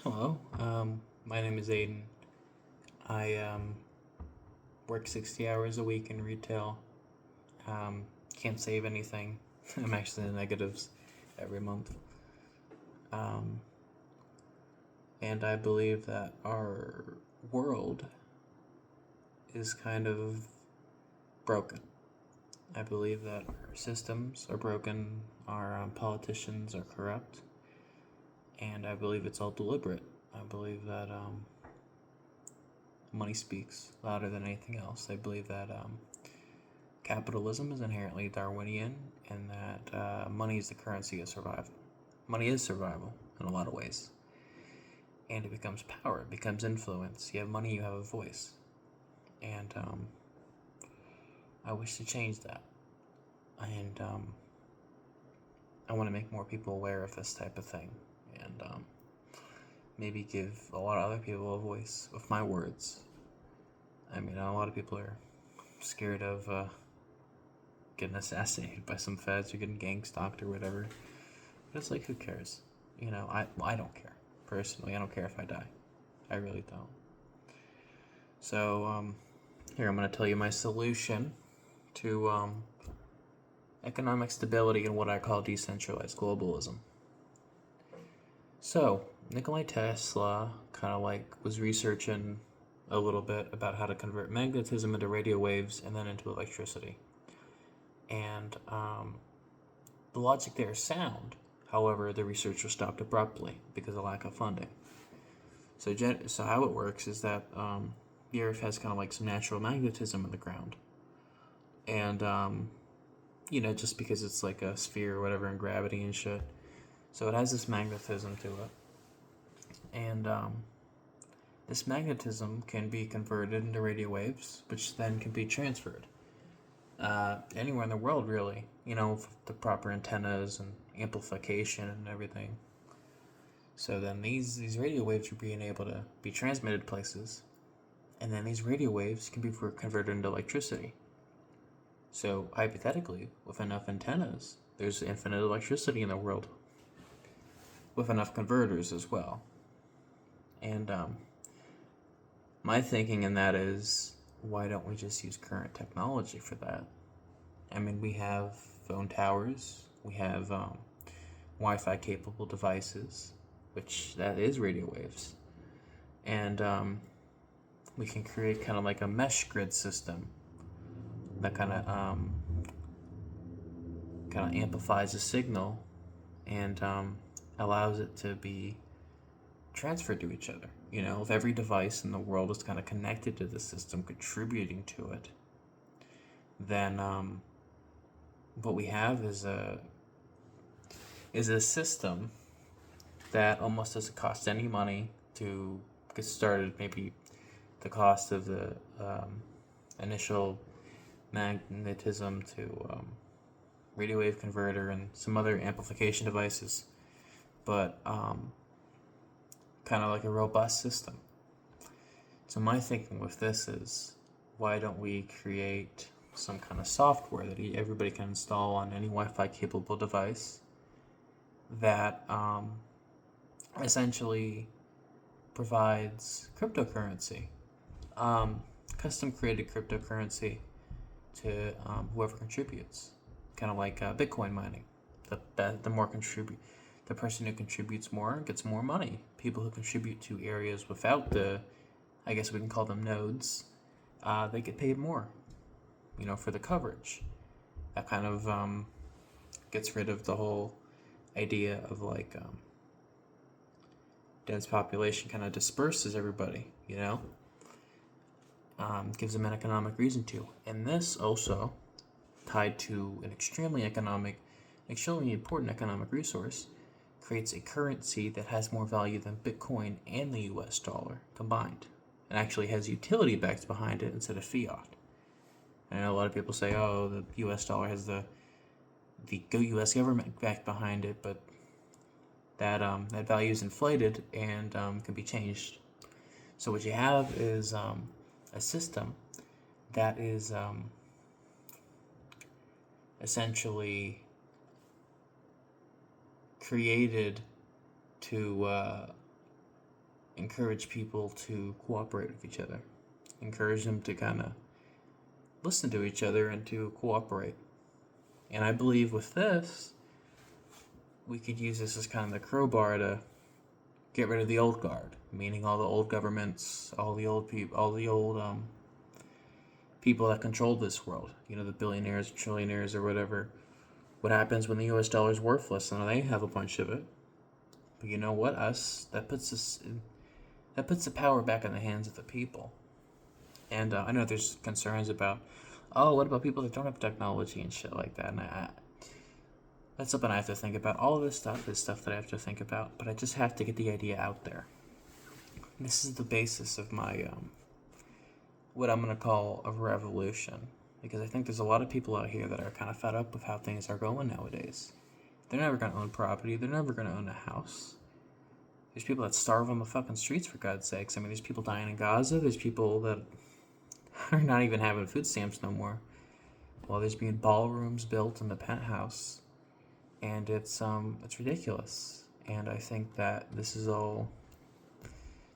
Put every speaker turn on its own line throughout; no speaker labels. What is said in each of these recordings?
Hello, my name is Aiden. I work 60 hours a week in retail. Um, can't save anything. I'm actually in the negatives every month. Um, and I believe that our world is kind of broken. I believe that our systems are broken, our politicians are corrupt, and I believe it's all deliberate. I believe that money speaks louder than anything else. I believe that capitalism is inherently Darwinian and that money is the currency of survival. Money is survival in a lot of ways. And it becomes power, it becomes influence. You have money, you have a voice. And I wish to change that. And I want to make more people aware of this type of thing. And maybe give a lot of other people a voice with my words. I mean, a lot of people are scared of getting assassinated by some feds or getting gang stalked or whatever. But it's like, who cares? I don't care. Personally, I don't care if I die. I really don't. So, here I'm going to tell you my solution to economic stability and what I call decentralized globalism. So, Nikola Tesla kind of was researching a little bit about how to convert magnetism into radio waves and then into electricity. And the logic there is sound. However, the research was stopped abruptly because of lack of funding. So how it works is that the Earth has kind of like some natural magnetism in the ground. And, just because it's like a sphere or whatever and gravity and shit. So it has this magnetism to it. And this magnetism can be converted into radio waves, which then can be transferred anywhere in the world, really. With the proper antennas and amplification and everything. So then these radio waves are being able to be transmitted places, and then these radio waves can be converted into electricity. So hypothetically, with enough antennas, there's infinite electricity in the world, with enough converters as well. And my thinking in that is, why don't we just use current technology for that? I mean, we have phone towers, we have Wi-Fi capable devices, which that is radio waves, and we can create kind of like a mesh grid system that kind of amplifies the signal and allows it to be transferred to each other. If every device in the world is kind of connected to the system, contributing to it, then what we have is a system that almost doesn't cost any money to get started. Maybe the cost of the initial magnetism to radio wave converter and some other amplification devices, but kind of like a robust system. So my thinking with this is, why don't we create some kind of software that everybody can install on any Wi-Fi capable device that essentially provides cryptocurrency, custom created cryptocurrency to whoever contributes, kind of like Bitcoin mining. The more the person who contributes more gets more money. People who contribute to areas without I guess we can call them nodes, they get paid more, for the coverage. That kind of gets rid of the whole idea of dense population kind of disperses everybody, gives them an economic reason to. And this also, tied to an extremely important economic resource, creates a currency that has more value than Bitcoin and the US dollar combined. It actually has utility backed behind it instead of fiat. I know a lot of people say, oh, the US dollar has the US government backed behind it, but that value is inflated and can be changed. So what you have is a system that is essentially created to encourage people to cooperate with each other, encourage them to kind of listen to each other and to cooperate. And I believe with this, we could use this as kind of the crowbar to get rid of the old guard, meaning all the old governments, all the old people that control this world. You know, the billionaires, trillionaires, or whatever. What happens when the U.S. dollar is worthless? And they have a bunch of it. But you know what? That puts the power back in the hands of the people. And I know there's concerns about, what about people that don't have technology and shit like that? And that's something I have to think about. All of this stuff is stuff that I have to think about, but I just have to get the idea out there. This is the basis of my, what I'm going to call a revolution. Because I think there's a lot of people out here that are kind of fed up with how things are going nowadays. They're never going to own property. They're never going to own a house. There's people that starve on the fucking streets, for God's sakes. I mean, there's people dying in Gaza. There's people that are not even having food stamps no more. Well, there's being ballrooms built in the penthouse. And it's ridiculous. And I think that this is all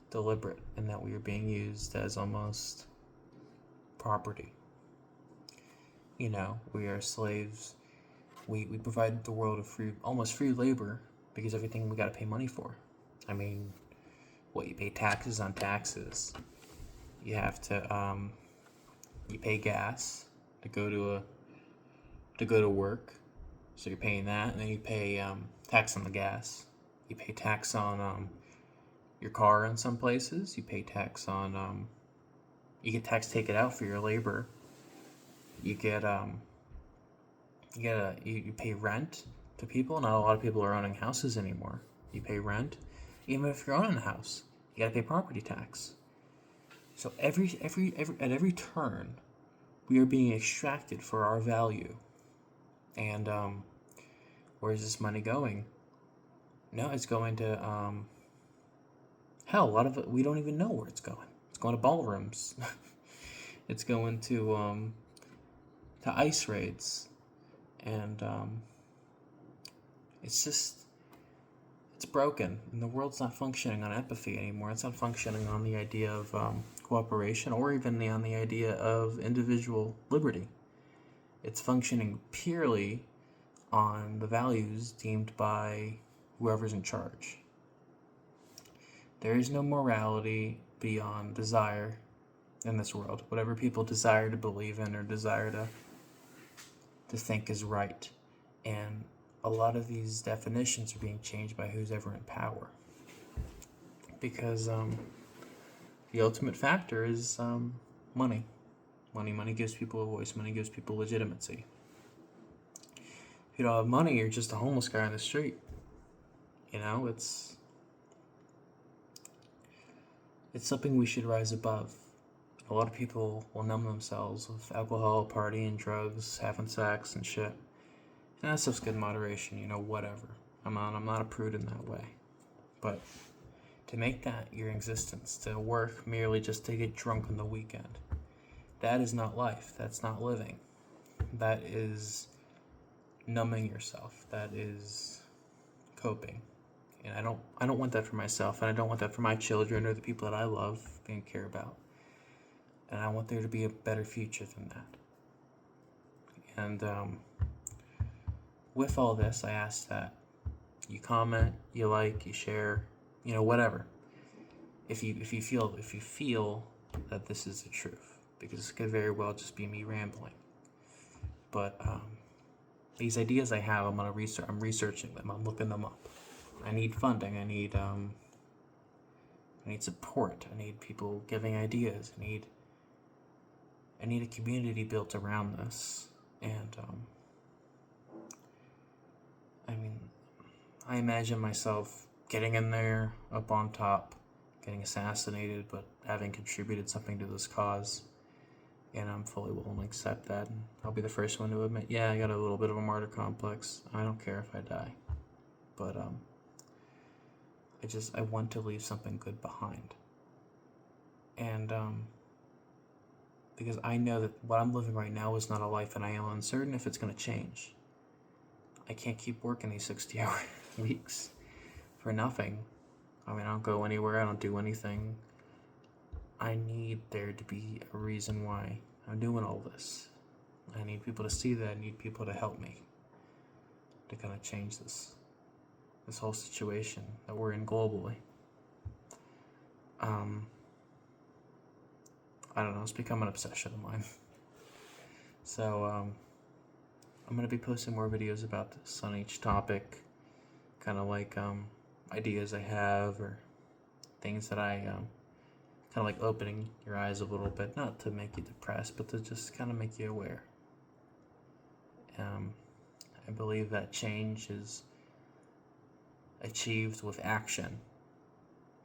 deliberate and that we are being used as almost property. You know, we are slaves. We provide the world of almost free labor because everything we got to pay money for. I mean, you pay taxes on taxes. You have to you pay gas to go to work. So you're paying that, and then you pay tax on the gas. You pay tax on your car in some places. You pay tax on you get tax taken out for your labor. You pay rent to people. Not a lot of people are owning houses anymore. You pay rent, even if you're owning a house. You gotta pay property tax. So at every turn, we are being extracted for our value. And where is this money going? No, it's going to hell. A lot of it we don't even know where it's going. It's going to ballrooms. It's going to ice raids, and it's broken. And the world's not functioning on empathy anymore. It's not functioning on the idea of cooperation, or even on the idea of individual liberty. It's functioning purely on the values deemed by whoever's in charge. There is no morality beyond desire in this world. Whatever people desire to believe in or desire to think is right. And a lot of these definitions are being changed by who's ever in power. Because the ultimate factor is money. Money gives people a voice. Money gives people legitimacy. If you don't have money, you're just a homeless guy on the street. You know, it's something we should rise above. A lot of people will numb themselves with alcohol, partying, drugs, having sex, and shit. And that stuff's good in moderation, you know, whatever. I'm not a prude in that way. But to make that your existence, to work merely just to get drunk on the weekend, that is not life. That's not living. That is numbing yourself. That is coping. And I don't want that for myself, and I don't want that for my children or the people that I love and care about. And I want there to be a better future than that. And with all this, I ask that you comment, you like, you share, you know, whatever. If you feel that this is the truth, because it could very well just be me rambling. But these ideas I have, I'm researching them. I'm looking them up. I need funding. I need support. I need people giving ideas. I need a community built around this. And I imagine myself getting in there, up on top, getting assassinated, but having contributed something to this cause. And I'm fully willing to accept that. And I'll be the first one to admit, yeah, I got a little bit of a martyr complex. I don't care if I die. But I want to leave something good behind. And because I know that what I'm living right now is not a life, and I am uncertain if it's going to change. I can't keep working these 60-hour weeks for nothing. I mean, I don't go anywhere, I don't do anything. I need there to be a reason why I'm doing all this. I need people to see that. I need people to help me to kind of change this whole situation that we're in globally. I don't know, it's become an obsession of mine. So, I'm going to be posting more videos about this on each topic, kind of like ideas I have or things that I kind of like opening your eyes a little bit, not to make you depressed, but to just kind of make you aware. I believe that change is achieved with action.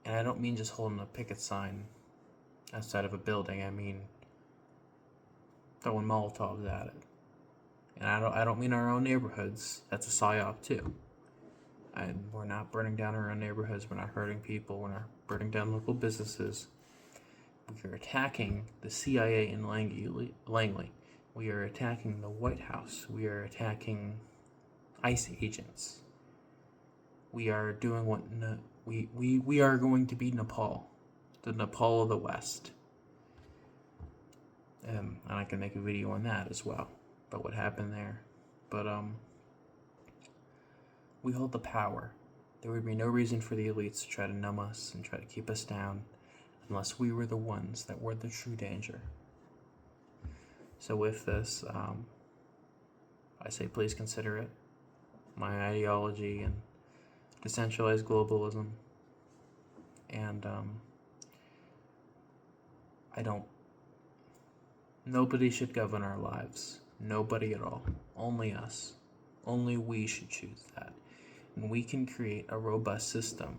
And I don't mean just holding a picket sign outside of a building. I mean throwing Molotovs at it. And I don't mean our own neighborhoods. That's a psyop too. And we're not burning down our own neighborhoods. We're not hurting people. We're not burning down local businesses. We are attacking the CIA in Langley. We are attacking the White House. We are attacking ICE agents. We are doing what we are going to be Nepal, the Nepal of the West. And I can make a video on that as well, about what happened there. But we hold the power. There would be no reason for the elites to try to numb us and try to keep us down unless we were the ones that were the true danger. So with this, I say please consider it. My ideology and decentralized globalism. And nobody should govern our lives. Nobody at all. Only us. Only we should choose that. And we can create a robust system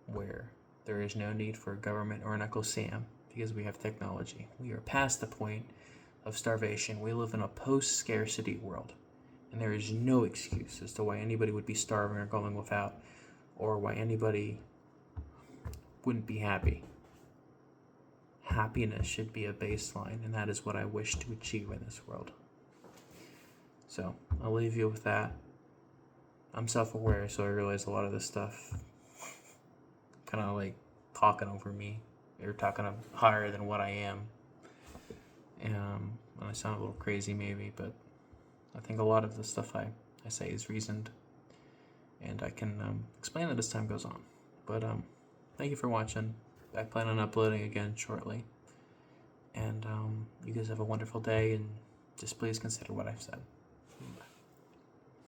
where there is no need for a government or an Uncle Sam because we have technology. We are past the point of starvation. We live in a post-scarcity world. And there is no excuse as to why anybody would be starving or going without, or why anybody wouldn't be happy. Happiness should be a baseline, and that is what I wish to achieve in this world. So, I'll leave you with that. I'm self-aware, so I realize a lot of this stuff kind of like talking over me. You're talking higher than what I am. And I sound a little crazy maybe, but I think a lot of the stuff I say is reasoned. And I can explain it as time goes on. But thank you for watching. I plan on uploading again shortly. And you guys have a wonderful day, and just please consider what I've said.